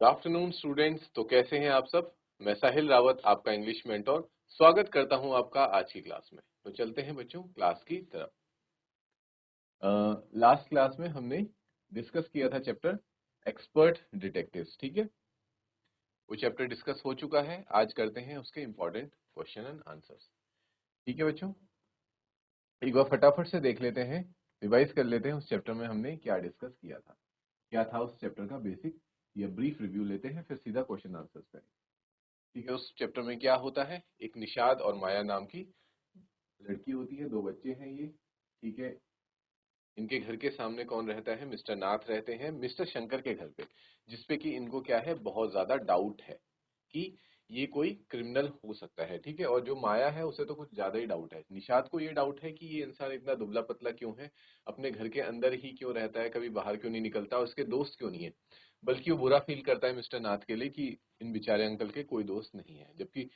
Good afternoon students. तो कैसे हैं आप सब। मैं साहिल रावत, आपका इंग्लिश मेंटोर, स्वागत करता हूं आपका आज की क्लास में। तो चलते हैं बच्चों क्लास की तरफ। लास्ट क्लास में हमने डिस्कस किया था चैप्टर एक्सपर्ट डिटेक्टिव्स। ठीक है, वो चैप्टर डिस्कस हो चुका है। आज करते हैं उसके इंपॉर्टेंट क्वेश्चन एंड आंसर्स। ठीक है बच्चों, एक बार फटाफट से देख लेते हैं, रिवाइज कर लेते हैं उस चैप्टर में हमने क्या डिस्कस किया था, क्या था उस चैप्टर का बेसिक या ब्रीफ रिव्यू लेते हैं, फिर सीधा क्वेश्चन आंसर्स करेंगे। ठीक है, उस चैप्टर में क्या होता है, एक निषाद और माया नाम की लड़की होती है, दो बच्चे हैं ये। ठीक है, इनके घर के सामने कौन रहता है, मिस्टर नाथ रहते हैं मिस्टर शंकर के घर पे, जिसपे कि इनको क्या है, बहुत ज्यादा डाउट है कि ये कोई क्रिमिनल हो सकता है। ठीक है, और जो माया है उसे तो कुछ ज्यादा ही डाउट है। निषाद को ये डाउट है कि ये इंसान इतना दुबला पतला क्यों है, अपने घर के अंदर ही क्यों रहता है, कभी बाहर क्यों नहीं निकलता, उसके दोस्त क्यों नहीं है। बल्कि वो बुरा फील करता है मिस्टर नाथ के लिए कि इन बेचारे अंकल के कोई दोस्त नहीं है। जबकि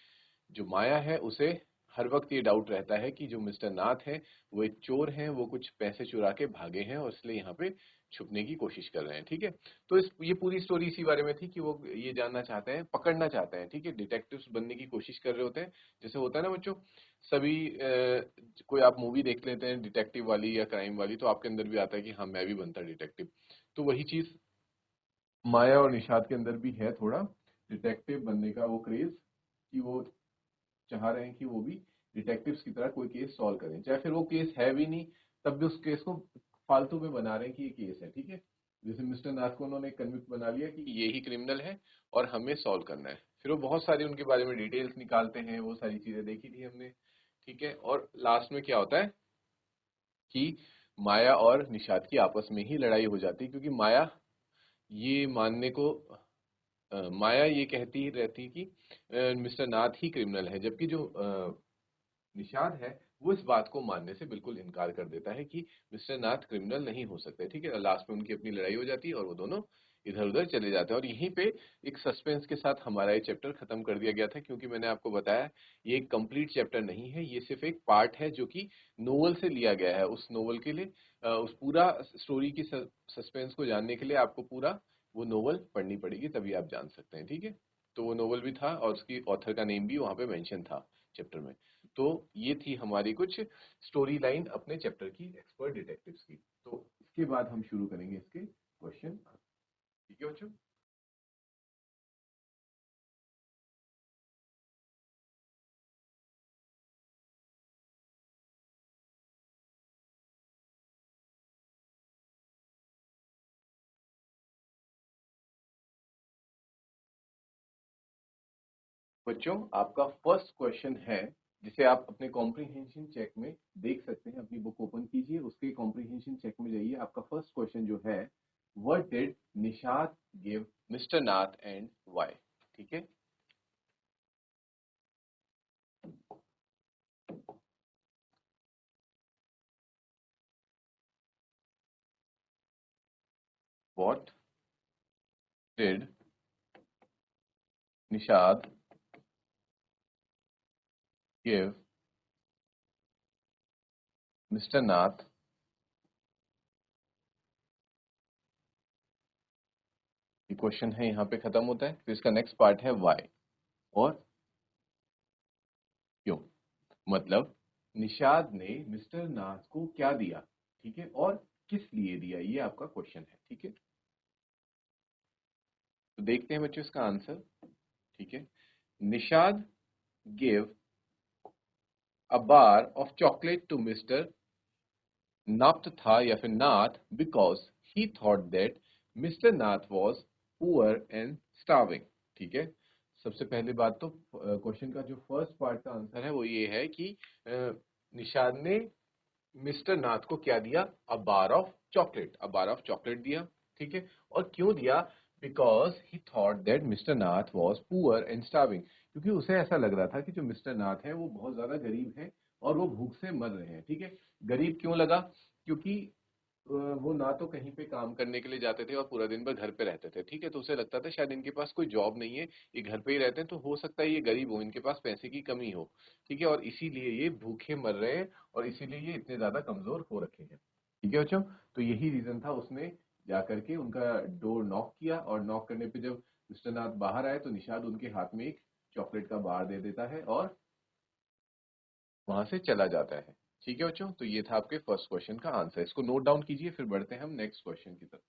जो माया है उसे हर वक्त ये डाउट रहता है कि जो मिस्टर नाथ है वो एक चोर हैं, वो कुछ पैसे चुरा के भागे हैं और इसलिए यहाँ पे छुपने की कोशिश कर रहे हैं। ठीक है, तो ये पूरी स्टोरी इसी बारे में थी कि वो ये जानना चाहते हैं, पकड़ना चाहते हैं। ठीक है, डिटेक्टिव्स बनने की कोशिश कर रहे होते हैं। जैसे होता है ना बच्चों, सभी कोई आप मूवी देख लेते हैं डिटेक्टिव वाली या क्राइम वाली, तो आपके अंदर भी आता है कि हाँ मैं भी बनता डिटेक्टिव। तो वही चीज माया और निषाद के अंदर भी है, थोड़ा डिटेक्टिव बनने का वो क्रेज, कि वो चाह रहे हैं कि वो भी डिटेक्टिव्स की तरह कोई केस सॉल्व करें, चाहे फिर वो केस है भी नहीं, तब भी उस केस को फालतू में बना रहे हैं कि ये केस है। ठीक है, जैसे मिस्टर नाथ को उन्होंने कन्विक्ट बना लिया कि ये ही क्रिमिनल है और हमें सॉल्व करना है। फिर वो बहुत सारी उनके बारे में डिटेल्स निकालते हैं, वो सारी चीजें देखी थी हमने। ठीक है, और लास्ट में क्या होता है कि माया और निषाद की आपस में ही लड़ाई हो जाती है, क्योंकि माया ये मानने को माया ये कहती रहती कि मिस्टर नाथ ही क्रिमिनल है, जबकि जो निषाद है वो इस बात को मानने से बिल्कुल इनकार कर देता है कि मिस्टर नाथ क्रिमिनल नहीं हो सकते। ठीक है, लास्ट में उनकी अपनी लड़ाई हो जाती है और वो दोनों इधर उधर चले जाते हैं। और यहीं पे एक सस्पेंस के साथ हमारा ये चैप्टर खत्म कर दिया गया था, क्योंकि मैंने आपको बताया ये एक कंप्लीट चैप्टर नहीं है, ये सिर्फ एक पार्ट है जो कि नोवेल से लिया गया है। उस नोवेल के लिए उस पूरा स्टोरी की सस्पेंस को जानने के लिए आपको पूरा वो नोवेल पढ़नी पड़ेगी, तभी आप जान सकते हैं। ठीक है, तो वो नोवेल भी था और उसकी ऑथर का नेम भी वहां पे मेंशन था चैप्टर में। तो ये थी हमारी कुछ स्टोरी लाइन अपने चैप्टर की एक्सपर्ट डिटेक्टिव्स की। तो इसके बाद हम शुरू करेंगे इसके क्वेश्चन। ठीक है बच्चों, बच्चों आपका फर्स्ट क्वेश्चन है, जिसे आप अपने कॉम्प्रिहेंशन चेक में देख सकते हैं। अपनी बुक ओपन कीजिए, उसके कॉम्प्रिहेंशन चेक में जाइए। आपका फर्स्ट क्वेश्चन जो है, what did Nishad give mister Nath and why. ठीक है, what did Nishad give mister Nath, ये क्वेश्चन है, यहाँ पे खत्म होता है। फिर इसका नेक्स्ट पार्ट है व्हाई, और क्यों। मतलब निषाद ने मिस्टर नाथ को क्या दिया, ठीक है, और किस लिए दिया, ये आपका क्वेश्चन है। ठीक है, तो देखते हैं बच्चों इसका आंसर। ठीक है, Nishad give a bar of chocolate to mister Nath था या फिर Nath, because he thought that mister Nath was poor and starving. ठीक है, सबसे पहली बात तो क्वेश्चन का जो फर्स्ट पार्ट का आंसर है वो ये है कि निषाद ने मिस्टर नाथ को क्या दिया, a bar of chocolate, a bar of chocolate दिया। ठीक है, और क्यों दिया, because he thought that mister Nath was poor and starving, क्योंकि उसे ऐसा लग रहा था कि जो मिस्टर नाथ है वो बहुत ज्यादा गरीब है और वो भूख से मर रहे हैं। ठीक है, गरीब क्यों लगा, क्योंकि वो ना तो कहीं पे काम करने के लिए जाते थे और पूरा दिन भर घर पे रहते थे। ठीक है, तो उसे लगता था शायद इनके पास कोई जॉब नहीं है, ये घर पे ही रहते हैं, तो हो सकता है ये गरीब हो, इनके पास पैसे की कमी हो। ठीक है, और इसीलिए ये भूखे मर रहे हैं और इसीलिए ये इतने ज्यादा कमजोर हो रखे हैं। ठीक है बच्चों, तो यही रीजन था। उसने जाकर के उनका डोर नॉक किया और नॉक करने पे जब मिस्टर नाथ बाहर आए तो निषाद उनके हाथ में एक चॉकलेट का बार दे देता है और वहां से चला जाता है। ठीक है बच्चों, तो ये था आपके फर्स्ट क्वेश्चन का आंसर। इसको नोट डाउन कीजिए, फिर बढ़ते हैं हम नेक्स्ट क्वेश्चन की तरफ।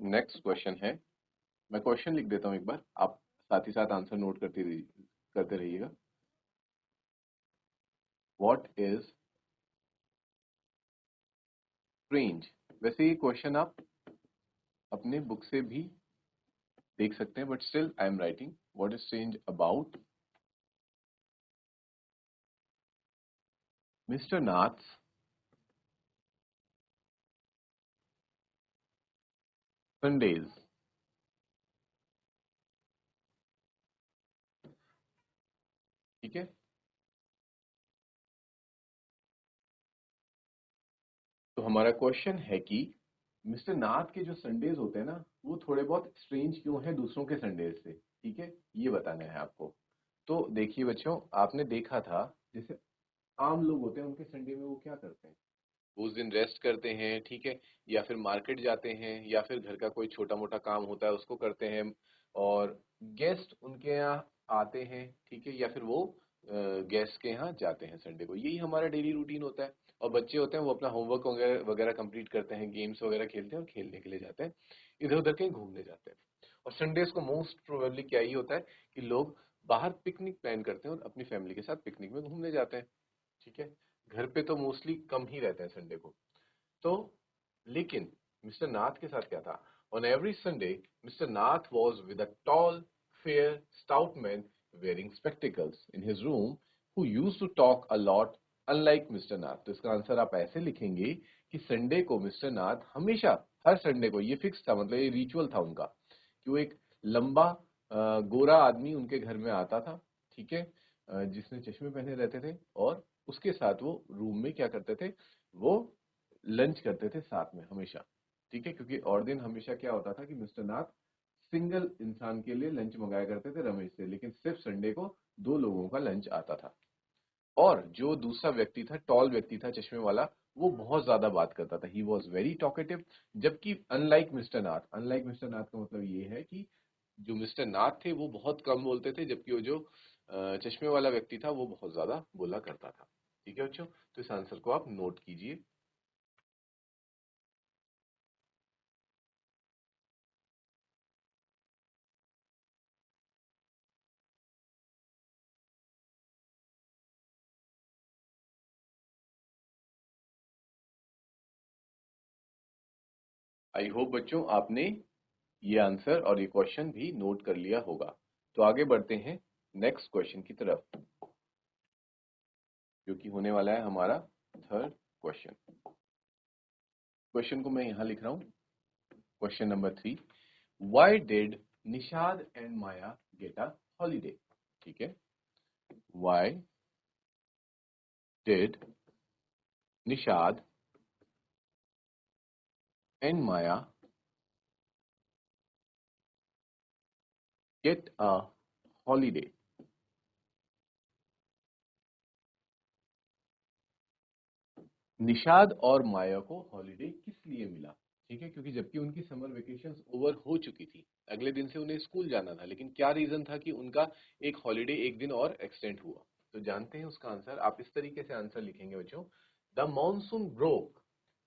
नेक्स्ट क्वेश्चन है, मैं क्वेश्चन लिख देता हूं एक बार, आप साथ ही साथ आंसर नोट करते रहिएगा। What is strange? वैसे ये क्वेश्चन आप अपने बुक से भी देख सकते हैं, but still I am writing. What is strange about mister Nath's Sundays? ठीक है, तो हमारा क्वेश्चन है कि मिस्टर नाथ के जो संडेज होते हैं ना, वो थोड़े बहुत स्ट्रेंज क्यों हैं दूसरों के संडेज से। ठीक है, ये बताना है आपको। तो देखिए बच्चों, आपने देखा था जैसे आम लोग होते हैं, उनके संडे में वो क्या करते हैं, उस दिन रेस्ट करते हैं। ठीक है, या फिर मार्केट जाते हैं, या फिर घर का कोई छोटा मोटा काम होता है उसको करते हैं, और गेस्ट उनके यहाँ आते हैं। ठीक है, या फिर वो गेस्ट के यहाँ जाते हैं संडे को। यही हमारा डेली रूटीन होता है। और बच्चे होते हैं वो अपना होमवर्क वगैरह वगैरह कंप्लीट करते हैं, गेम्स वगैरह खेलते हैं और खेलने के लिए जाते हैं, इधर उधर कहीं घूमने जाते हैं। और संडेज को मोस्ट प्रोबेबली क्या ही होता है कि लोग बाहर पिकनिक प्लान करते हैं और अपनी फैमिली के साथ पिकनिक में घूमने जाते हैं। ठीक है, घर पे तो मोस्टली कम ही रहते हैं संडे को। तो लेकिन मिस्टर नाथ के साथ क्या था? On every Sunday mister Nath was with a tall fair stout man wearing spectacles in his room who used to talk a lot unlike mister Nath. तो इसका आंसर आप ऐसे लिखेंगे कि संडे को मिस्टर नाथ हमेशा, हर संडे को, ये फिक्स था, मतलब ये रिचुअल था उनका, कि वो एक लंबा गोरा आदमी उनके घर में आता था। ठीक है, जिसने चश्मे पहने रहते थे, और उसके साथ वो रूम में क्या करते थे, वो लंच करते थे साथ में हमेशा। ठीक है, क्योंकि और दिन हमेशा क्या होता था कि मिस्टर नाथ सिंगल इंसान के लिए लंच मंगाया करते थे रमेश से, लेकिन सिर्फ संडे को दो लोगों का लंच आता था। और जो दूसरा व्यक्ति था, टॉल व्यक्ति था चश्मे वाला, वो बहुत ज्यादा बात करता था, ही वॉज वेरी टॉकेटिव। जबकि अनलाइक मिस्टर नाथ, अनलाइक मिस्टर नाथ का मतलब ये है कि जो मिस्टर नाथ थे वो बहुत कम बोलते थे, जबकि वो जो चश्मे वाला व्यक्ति था वो बहुत ज्यादा बोला करता था। ठीक है बच्चों, तो इस आंसर को आप नोट कीजिए। आई होप बच्चों आपने ये आंसर और ये क्वेश्चन भी नोट कर लिया होगा। तो आगे बढ़ते हैं नेक्स्ट क्वेश्चन की तरफ, जो कि होने वाला है हमारा थर्ड क्वेश्चन। क्वेश्चन को मैं यहां लिख रहा हूं, question number 3। Why did Nishad and Maya get a holiday? ठीक है, why did Nishad and Maya get a holiday? Nishad और माया को हॉलीडे किस लिए मिला? ठीक है, क्योंकि जबकि उनकी समर वेकेशंस ओवर हो चुकी थी, अगले दिन से उन्हें स्कूल जाना था, लेकिन क्या रीजन था कि उनका एक हॉलीडे एक दिन और एक्सटेंड हुआ? तो जानते हैं उसका आंसर। आप इस तरीके से आंसर लिखेंगे बच्चों, द मॉनसून ब्रोक,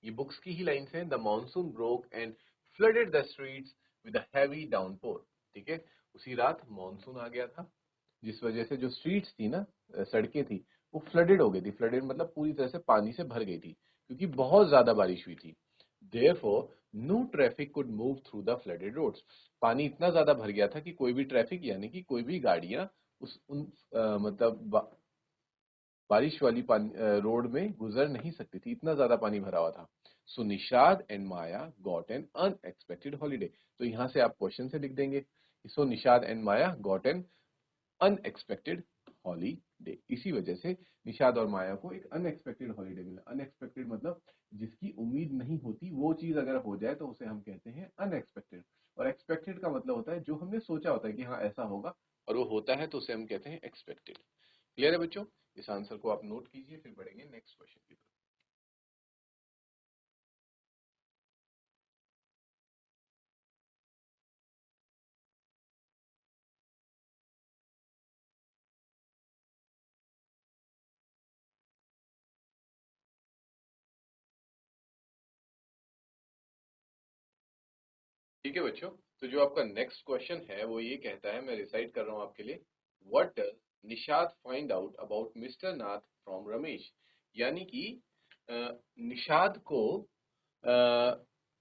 ये बुक्स की ही लाइन्स हैं, the monsoon broke and flooded the streets with a heavy downpour. ठीक है, उसी रात मॉनसून आ गया था, जिस वजह से जो स्ट्रीट्स थी ना, सड़कें थी, वो फ्लडेड हो गई थी। फ्लडेड मतलब पूरी तरह से पानी से भर गई थी, क्योंकि बहुत ज्यादा बारिश हुई थी। Therefore, no traffic could move through the flooded roads. पानी इतना ज्यादा भर गया था कि कोई भी ट्रैफिक, यानी कि कोई भी गाड़ियां उस उन मतलब बारिश वाली रोड में गुजर नहीं सकती थी, इतना ज्यादा पानी भरा हुआ था। So Nishad and Maya got an unexpected holiday. तो यहां से आप क्वेश्चन से लिख देंगे, so Nishad and Maya got an unexpected holiday. इसी वजह से निषाद और माया को एक अनएक्सपेक्टेड हॉलीडे मिला। अनएक्सपेक्टेड मतलब जिसकी उम्मीद नहीं होती वो चीज अगर हो जाए तो उसे हम कहते हैं अनएक्सपेक्टेड। और एक्सपेक्टेड का मतलब होता है जो हमने सोचा होता है कि हाँ ऐसा होगा और वो होता है तो उसे हम कहते हैं एक्सपेक्टेड। क्लियर है बच्चों? इस आंसर को आप नोट कीजिए, फिर बढ़ेंगे नेक्स्ट क्वेश्चन की तरफ। ठीक है बच्चों, तो जो आपका नेक्स्ट क्वेश्चन है वो ये कहता है, मैं रिसाइट कर रहा हूं आपके लिए। What does Nishad find out about mister Nath from Ramesh? यानी कि अ, निषाद को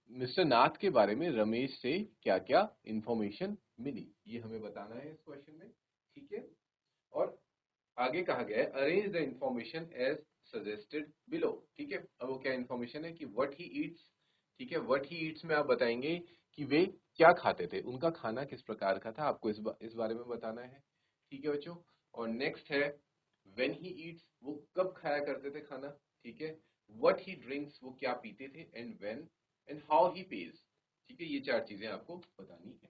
मिस्टर नाथ के बारे में रमेश से क्या क्या इंफॉर्मेशन मिली, ये हमें बताना है इस क्वेश्चन में। ठीक है, और आगे कहा गया है arrange the information as suggested below. ठीक है, अब वो क्या इंफॉर्मेशन है कि व्हाट ही ईट्स। ठीक है, व्हाट ही ईट्स में आप बताएंगे कि वे क्या खाते थे, उनका खाना किस प्रकार का था, आपको इस बारे में बताना है। ठीक है बच्चों, और नेक्स्ट है व्हेन ही ईट्स, वो कब खाया करते थे खाना। ठीक है, व्हाट ही ड्रिंक्स, वो क्या पीते थे, and when and how he page. ठीक है, ये चार चीजें आपको बतानी है।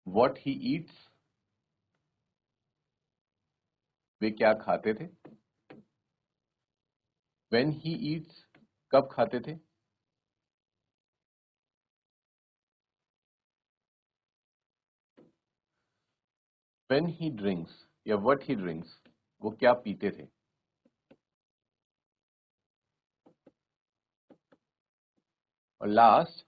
व्हाट ही ईट्स, वे क्या खाते थे। व्हेन ही ईट्स, कब खाते थे। व्हेन ही ड्रिंक्स या व्हाट ही ड्रिंक्स, वो क्या पीते थे। और लास्ट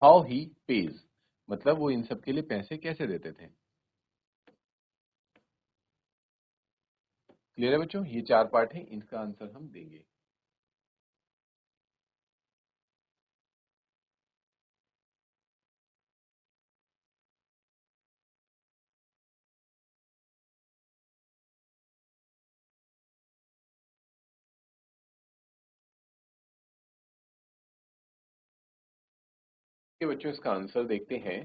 हाउ ही पेज, मतलब वो इन सब के लिए पैसे कैसे देते थे। क्लियर है बच्चों? ये चार पार्ट है, इनका आंसर हम देंगे। बच्चों इसका आंसर देखते हैं।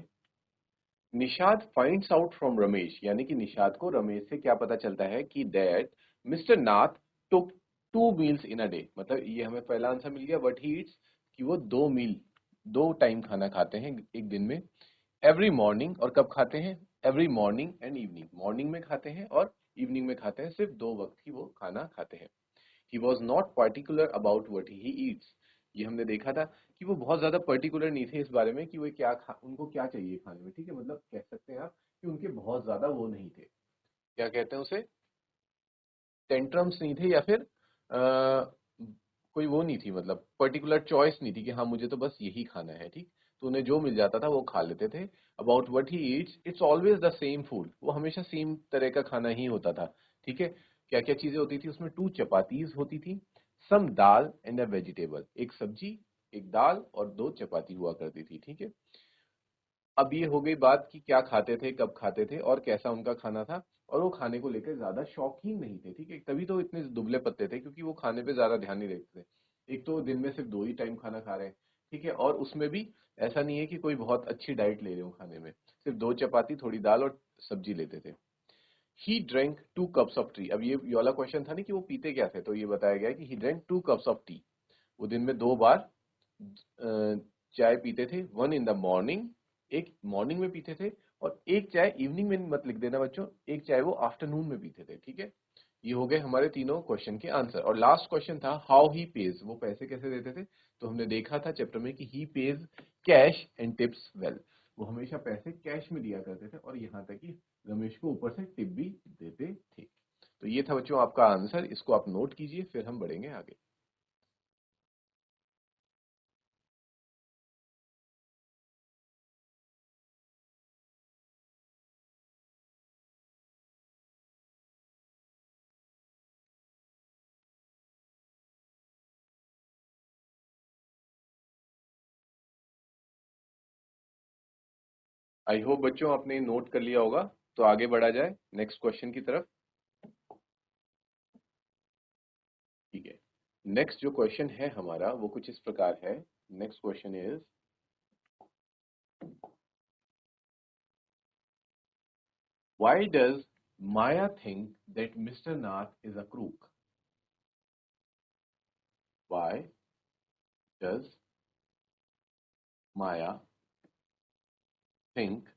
Nishad finds out from Ramesh, यानी कि निषाद को रमेश से क्या पता चलता है कि that mister Nath took 2 meals in a day. मतलब ये हमें पहला आंसर मिल गया, व्हाट ही ईट्स, कि वो 2 मील, 2 टाइम खाना खाते हैं एक दिन में। एवरी मॉर्निंग, और कब खाते हैं, every morning and evening, morning में खाते हैं और इवनिंग में खाते हैं, सिर्फ 2 वक्त ही वो खाना खाते हैं। He was not particular about what he eats, ये हमने देखा था कि वो बहुत ज्यादा पर्टिकुलर नहीं थे इस बारे में कि वो क्या उनको क्या चाहिए खाने में। ठीक है, मतलब कह सकते हैं आप कि उनके बहुत ज्यादा वो नहीं थे, क्या कहते हैं उसे, टेंट्रम्स नहीं थे, या फिर कोई वो नहीं थी, मतलब पर्टिकुलर चॉइस नहीं थी कि हाँ मुझे तो बस यही खाना है। ठीक, तो उन्हें जो मिल जाता था वो खा लेते थे। About what he eats, it's always the same food, वो हमेशा सेम तरह का खाना ही होता था। ठीक है, क्या क्या चीजें होती थी उसमें, 2 चपातीज होती थी, सम दाल एंड अ वेजिटेबल, एक सब्जी, एक दाल और 2 चपाती हुआ करती थी। ठीक है, अब ये हो गई बात कि क्या खाते थे, कब खाते थे और कैसा उनका खाना था। और वो खाने को लेकर ज्यादा शौकीन नहीं थे। ठीक है, तभी तो इतने दुबले पत्ते थे, क्योंकि वो खाने पे ज्यादा ध्यान नहीं देते थे। एक तो दिन में सिर्फ 2 ही टाइम खाना खा रहे हैं। ठीक है, और उसमें भी ऐसा नहीं है कि कोई बहुत अच्छी डाइट ले रहे हो खाने में, सिर्फ 2 चपाती, थोड़ी दाल और सब्जी लेते थे। He drank 2 cups of T, अब ये वाला क्वेश्चन था नहीं कि वो पीते क्या थे, तो ये बताया गया है कि he drank 2 cups of T, वो दिन में 2 बार चाय पीते थे। वन इन द मॉर्निंग, एक मॉर्निंग में पीते थे, और एक चाय इवनिंग में मत लिख देना बच्चों, एक चाय वो आफ्टरनून में पीते थे। ठीक है, ये हो गए हमारे तीनों क्वेश्चन के आंसर। और लास्ट क्वेश्चन था हाउ ही पेज, वो पैसे कैसे देते थे। तो हमने देखा था चैप्टर में कि he pays cash and tips well, वो हमेशा पैसे कैश में दिया करते थे और यहाँ तक कि रमेश को ऊपर से टिप भी देते थे। तो ये था बच्चों आपका आंसर, इसको आप नोट कीजिए, फिर हम बढ़ेंगे आगे। आई होप बच्चों आपने नोट कर लिया होगा, तो आगे बढ़ा जाए नेक्स्ट क्वेश्चन की तरफ। ठीक है, नेक्स्ट जो क्वेश्चन है हमारा वो कुछ इस प्रकार है. Next question is, why does Maya think that Mr. Nath is a crook? Why does Maya think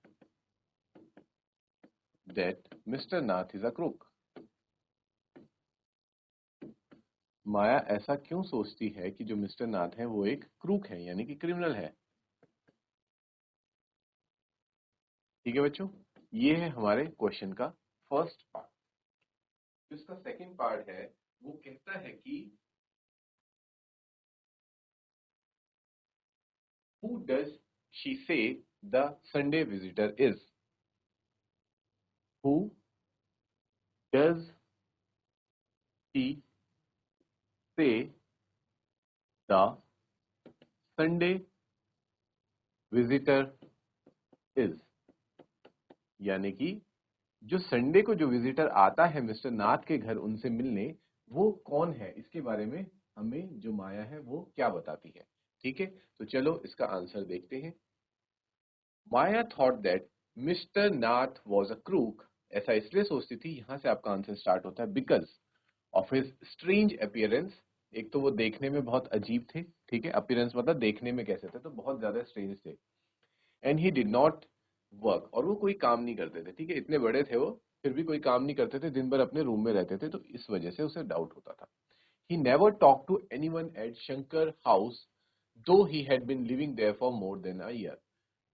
that Mr. Nath is a crook? माया ऐसा क्यों सोचती है कि जो मिस्टर नाथ है वो एक क्रूक है, यानी कि क्रिमिनल है. ठीक है बच्चों, ये है हमारे क्वेश्चन का फर्स्ट पार्ट. इसका सेकंड पार्ट है, वो कहता है कि who does she say the Sunday visitor is? Who does she say the Sunday visitor is? यानी कि जो संडे को जो विजिटर आता है मिस्टर नाथ के घर उनसे मिलने, वो कौन है, इसके बारे में हमें जो माया है वो क्या बताती है. ठीक है, तो चलो इसका आंसर देखते हैं. Maya thought that mister Nath was a crook. ऐसा इसलिए सोचती थी, यहां से आपका आंसर स्टार्ट होता है, because of his strange appearance. एक तो वो देखने में बहुत अजीब थे. ठीक है, अपीयरेंस मतलब देखने में कैसे थे, तो बहुत ज्यादा स्ट्रेंज थे. And he did not work, और वो कोई काम नहीं करते थे. ठीक है, इतने बड़े थे वो, फिर भी कोई काम नहीं करते थे, दिन भर अपने रूम में रहते थे, तो इस वजह से उसे डाउट होता था. He never talk to anyone at Shankar house though he had been living there for more than a year.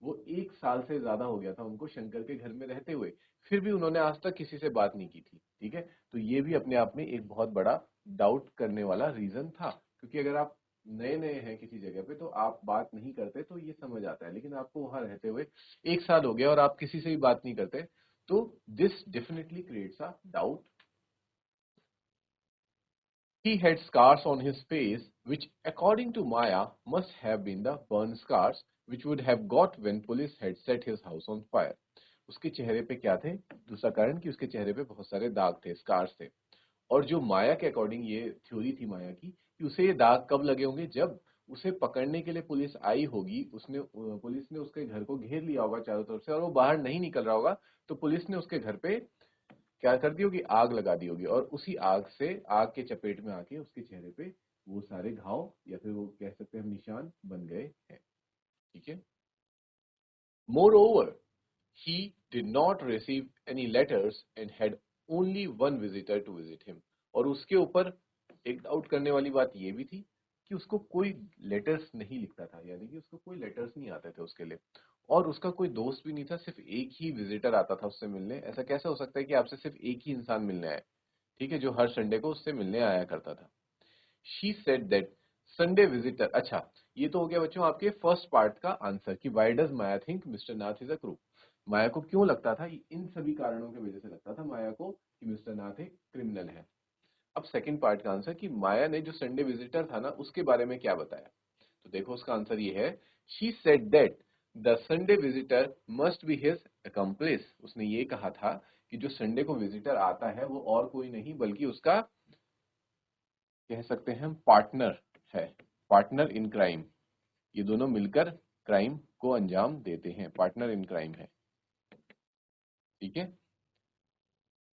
वो 1 साल से ज्यादा हो गया था उनको शंकर के घर में रहते हुए, फिर भी उन्होंने आज तक किसी से बात नहीं की थी. ठीक है, तो ये भी अपने आप में एक बहुत बड़ा डाउट करने वाला रीजन था, क्योंकि अगर आप नए नए हैं किसी जगह पे तो आप बात नहीं करते तो ये समझ आता है, लेकिन आपको वहां रहते हुए 1 साल हो गया और आप किसी से भी बात नहीं करते, तो this definitely creates a doubt. He had scars on his face, which, according to Maya, must have been the burn scars which would have got when police had set his house on fire. उसके चेहरे पे क्या थे? दूसरा कारण कि उसके चेहरे पे बहुत सारे दाग थे, स्कार्स थे. और जो माया के अकॉर्डिंग ये थ्योरी थी माया की, कि उसे ये दाग कब लगे होंगे, जब उसे पकड़ने के लिए पुलिस आई होगी, उसने पुलिस ने उसके घर को घेर लिया होगा चारों तरफ से और वो बाहर नहीं निकल रहा होगा, तो पुलिस ने उसके घर पे क्या कर दी होगी, आग लगा दी होगी, और उसी आग से, आग के चपेट में आके उसके चेहरे पे वो सारे घाव या फिर वो कह सकते हैं हम निशान बन गए हैं. ठीक है. More over he did not receive any letters and had only one visitor to visit him. और उसके ऊपर एक डाउट करने वाली बात ये भी थी कि उसको कोई लेटर्स नहीं लिखता था, यानी कि उसको कोई लेटर्स नहीं आते थे उसके लिए, और उसका कोई दोस्त भी नहीं था, सिर्फ एक ही विजिटर आता था उससे मिलने. ऐसा कैसे हो सकता है कि आपसे सिर्फ एक ही इंसान मिलने आए, ठीक है, जो हर संडे को उससे मिलने आया करता था. She said that Sunday visitor. अच्छा, ये तो हो गया बच्चों आपके फर्स्ट पार्ट का आंसर कि why does Maya think mister Nath is a crook. Maya को क्यों लगता था, इन सभी कारणों की वजह से लगता था माया को कि मिस्टर नाथ एक क्रिमिनल है. अब सेकंड पार्ट का आंसर कि माया ने जो संडे विजिटर था ना उसके बारे में क्या बताया, तो देखो उसका आंसर ये है. She said that the Sunday visitor must be his accomplish. उसने ये कहा था कि जो संडे को विजिटर आता है वो और कोई नहीं बल्कि उसका, कह सकते हैं हम, पार्टनर है, पार्टनर इन क्राइम. ये दोनों मिलकर क्राइम को अंजाम देते हैं, पार्टनर इन क्राइम है. ठीक है.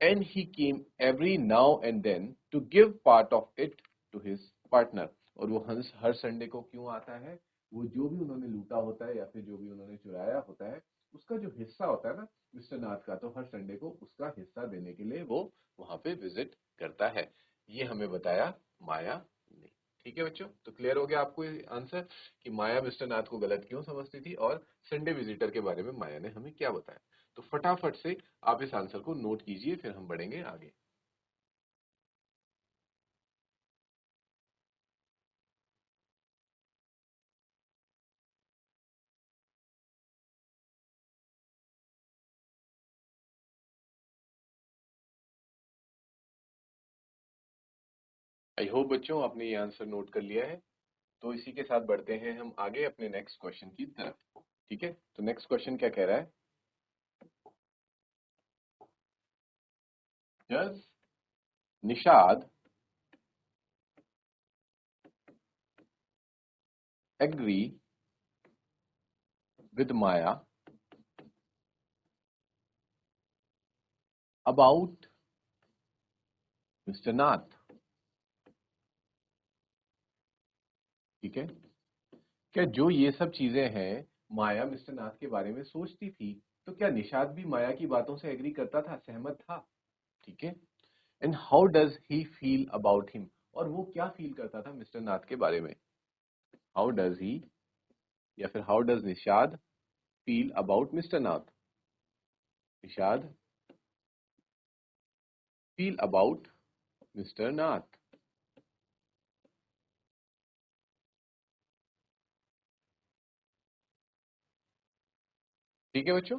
And he came every now and then to give part of it to his partner. और वो हंस हर संडे को क्यों आता है, वो जो भी उन्होंने लूटा होता है या फिर जो भी उन्होंने चुराया होता है उसका जो हिस्सा होता है ना मिस्टर नाथ का, तो हर संडे को उसका हिस्सा देने के लिए वो वहां पे विजिट करता है. ये हमें बताया माया ने. ठीक है बच्चों, तो क्लियर हो गया आपको ये आंसर कि माया मिस्टर नाथ को गलत क्यों समझती थी और संडे विजिटर के बारे में माया ने हमें क्या बताया. तो फटाफट से आप इस आंसर को नोट कीजिए, फिर हम बढ़ेंगे आगे. आई होप बच्चों आपने ये आंसर नोट कर लिया है. तो इसी के साथ बढ़ते हैं हम आगे अपने नेक्स्ट क्वेश्चन की तरफ. ठीक है, तो नेक्स्ट क्वेश्चन क्या कह रहा है, does Nishad agree with Maya about mister Nath. ठीक है, क्या जो ये सब चीजें हैं माया मिस्टर नाथ के बारे में सोचती थी, तो क्या निषाद भी माया की बातों से एग्री करता था, सहमत था? ठीक है, and how does he feel about him, और वो क्या फील करता था मिस्टर नाथ के बारे में? हाउ डज ही, या फिर how does Nishad feel about mister Nath? Nishad feel about mister Nath. ठीक है बच्चों,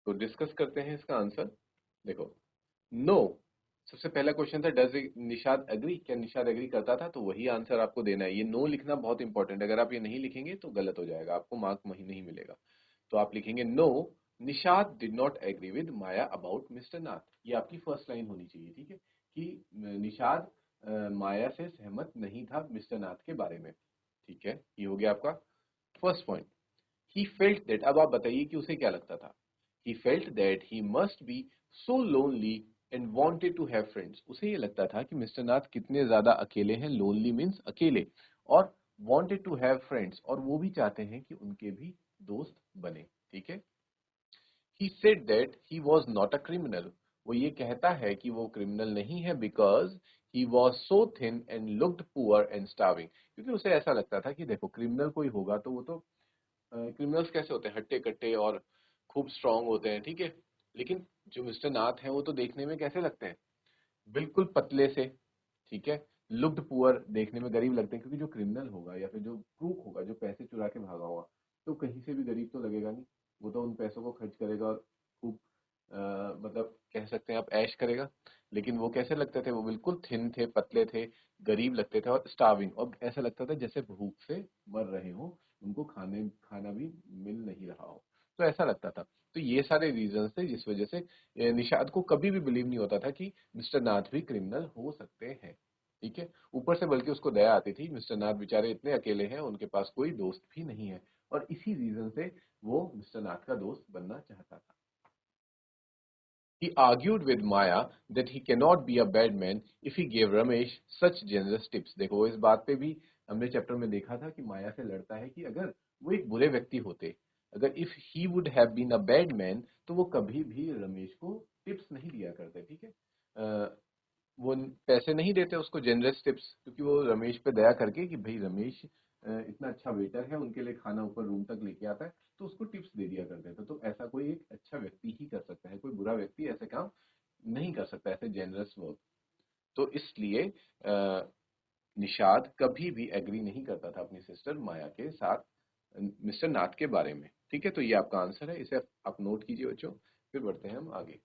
तो डिस्कस करते हैं इसका आंसर। देखो, नो, सबसे पहला क्वेश्चन था डज निषाद एग्री, क्या निषाद एग्री करता था, तो वही आंसर आपको देना है। ये नो लिखना बहुत इंपॉर्टेंट है, अगर आप ये नहीं लिखेंगे तो गलत हो जाएगा, आपको मार्क नहीं मिलेगा। तो आप लिखेंगे no, Nishad did not agree with Maya about mister Nath. ये आपकी फर्स्ट लाइन होनी चाहिए, ठीक है, कि निषाद माया से सहमत नहीं था मिस्टर नाथ के बारे में। ठीक है, ये हो गया आपका first point. He felt that, अब आप बताइए कि उसे क्या लगता था। He felt that he must be so lonely and wanted to have friends. उसे ये लगता था कि मिस्टर नाथ कितने ज्यादा अकेले हैं, लोनली मीन्स अकेले, और वांटेड टू हैव फ्रेंड्स, और वो भी चाहते हैं कि उनके भी दोस्त बने। ठीक है, he said that he was not a criminal, वो ये कहता है कि वो क्रिमिनल नहीं है, because he was so thin and looked poor and starving. क्योंकि उसे ऐसा लगता था कि देखो, क्रिमिनल कोई होगा तो वो तो, क्रिमिनल्स कैसे होते हैं, हट्टे कट्टे और खूब स्ट्रांग होते हैं, ठीक है, लेकिन जो मिस्टर नाथ हैं वो तो देखने में कैसे लगते हैं, बिल्कुल पतले से। ठीक है, लुक्ड पुअर, देखने में गरीब लगते हैं, क्योंकि जो क्रिमिनल होगा या फिर जो क्रूक होगा, जो पैसे चुरा के भागा होगा, तो कहीं से भी गरीब तो लगेगा नहीं। वो तो उन पैसों को खर्च करेगा और खूब मतलब कह सकते हैं आप ऐश करेगा। लेकिन वो कैसे लगते थे, वो बिल्कुल थिन थे, पतले थे, गरीब लगते थे और स्टार्विंग, और ऐसा लगता था जैसे भूख से मर रहे हो, उनको खाना भी मिल नहीं रहा हो, तो ऐसा लगता था। तो ये सारे रीजंस थे जिस वजह से निषाद को कभी भी बिलीव नहीं होता था कि मिस्टर नाथ भी क्रिमिनल हो सकते हैं। ठीक है, ऊपर से बल्कि उसको दया आती थी, मिस्टर नाथ बेचारे इतने अकेले हैं, उनके पास कोई दोस्त भी नहीं है, और इसी रीजन से वो मिस्टर नाथ का दोस्त बनना चाहता था। He argued with Maya that he cannot be a bad man if he gave Ramesh such generous tips। देखो, इस बात पे भी हमने चैप्टर में देखा था कि माया से लड़ता है कि अगर वो एक बुरे व्यक्ति होते, अगर if he would have been a bad man, तो वो कभी भी रमेश को टिप्स नहीं दिया करते। ठीक है, वो पैसे नहीं देते उसको जेनरस टिप्स, क्योंकि वो रमेश पे दया करके कि भाई रमेश इतना अच्छा वेटर है, उनके लिए खाना ऊपर रूम तक लेके आता है, तो उसको टिप्स दे दिया करते थे। तो ऐसा कोई एक अच्छा व्यक्ति ही कर सकता है, कोई बुरा व्यक्ति ऐसे काम नहीं कर सकता, ऐसे जेनरस वर्क। तो इसलिए निषाद कभी भी एग्री नहीं करता था अपनी सिस्टर माया के साथ मिस्टर नाथ के बारे में। ठीक है, तो ये आपका आंसर है, इसे आप नोट कीजिए बच्चों। फिर बढ़ते हैं हम आगे।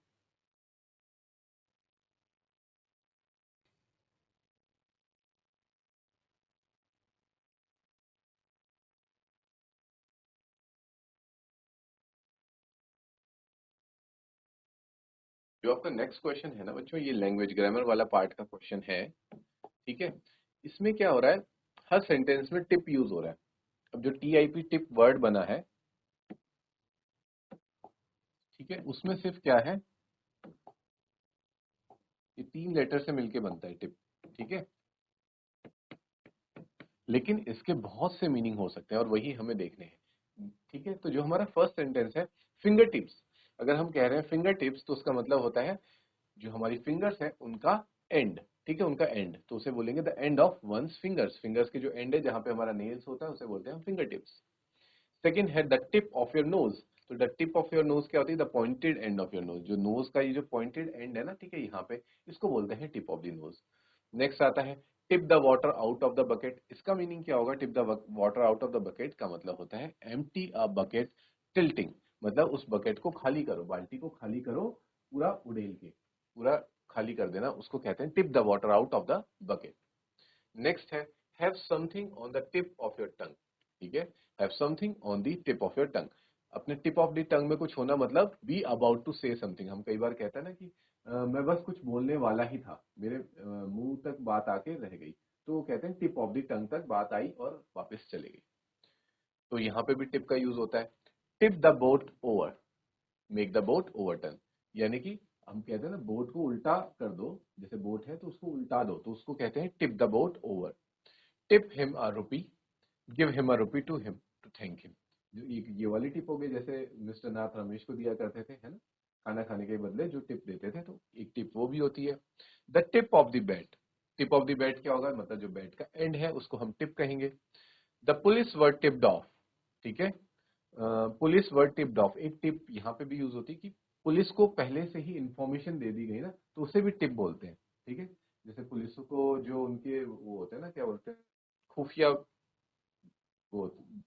जो आपका नेक्स्ट क्वेश्चन है ना बच्चों, ये लैंग्वेज ग्रामर वाला पार्ट का क्वेश्चन है। ठीक है, इसमें क्या हो रहा है, हर सेंटेंस में टिप यूज हो रहा है। अब जो टीआईपी टिप वर्ड बना है, ठीक है, उसमें सिर्फ क्या है, ये 3 लेटर से मिलके बनता है टिप। ठीक है, लेकिन इसके बहुत से मीनिंग हो सकते हैं और वही हमें देखने हैं। ठीक है, तो जो हमारा फर्स्ट सेंटेंस है, फिंगर टिप्स, अगर हम कह रहे हैं फिंगर टिप्स, तो उसका मतलब होता है जो हमारी फिंगर्स है उनका एंड। ठीक है, उनका एंड, तो उसे बोलेंगे the end of one's fingers, fingers के जो एंड है जहां पे हमारा नेल्स होता है उसे बोलते हैं हम फिंगर टिप्स। सेकेंड है the tip of your nose, तो the tip of your nose क्या होती है, the pointed end of your nose, जो नोज का ये जो पॉइंटेड एंड है ना, ठीक है, यहाँ पे इसको बोलते हैं tip of the nose. Next आता है tip the water out of the bucket, इसका मीनिंग क्या होगा, tip the water out of the bucket का मतलब होता है एम्प्टी अ बकेट टिल्टिंग, मतलब उस बकेट को खाली करो, बाल्टी को खाली करो, पूरा उड़ेल के, पूरा खाली कर देना, उसको कहते हैं tip the water out of the bucket. Next है have something on the tip of your tongue. ठीक है, have something on the tip of your tongue, अपने टिप ऑफ द टंग में कुछ होना मतलब be about to say something. हम कई बार कहते हैं ना कि मैं बस कुछ बोलने वाला ही था, मेरे मुंह तक बात आके रह गई, तो वो कहते हैं टिप ऑफ द टंग तक बात आई और वापस चली गई। तो यहाँ पे भी टिप का यूज होता है। Tip the boat over, make the boat overturn, यानी कि हम कहते हैं ना बोट को उल्टा कर दो, जैसे बोट है तो उसको उल्टा दो, तो उसको कहते हैं tip the boat over. Tip him a rupee, give him a rupee to him to thank him. जो ये वाली टिप हो गई, जैसे मिस्टर नाथ रमेश को दिया करते थे, है ना, खाना खाने के बदले जो टिप देते थे, तो एक टिप वो भी होती है। The tip of the bed, tip of the bed क्या होगा, मतलब जो बेड का एंड है उसको हम टिप कहेंगे। The police were tipped of, ठीक है, पुलिस वर्ड टिप्ड ऑफ, एक टिप यहाँ पे भी यूज होती है कि पुलिस को पहले से ही इंफॉर्मेशन दे दी गई ना, तो उसे भी टिप बोलते हैं। ठीक है, जैसे पुलिस को जो उनके वो होते हैं ना, क्या बोलते हैं, खुफिया वो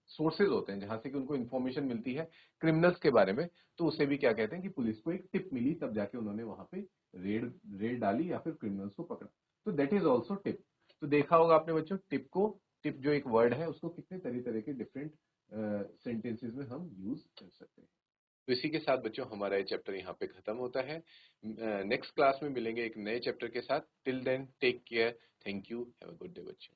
सोर्सेज होते हैं जहां से कि उनको इन्फॉर्मेशन मिलती है क्रिमिनल्स के बारे में, तो उसे भी क्या कहते हैं कि पुलिस को एक टिप मिली, तब जाके उन्होंने वहां पे रेड रेड डाली या फिर क्रिमिनल्स को पकड़ा, तो दैट इज ऑल्सो टिप। तो देखा होगा आपने बच्चों, टिप को, टिप जो एक वर्ड है उसको कितने तरह तरह के डिफरेंट सेंटेंसेस में हम यूज कर सकते हैं। तो इसी के साथ बच्चों हमारा ये चैप्टर यहाँ पे खत्म होता है। नेक्स्ट क्लास में मिलेंगे एक नए चैप्टर के साथ। Till then take care, thank you, have a good day बच्चों।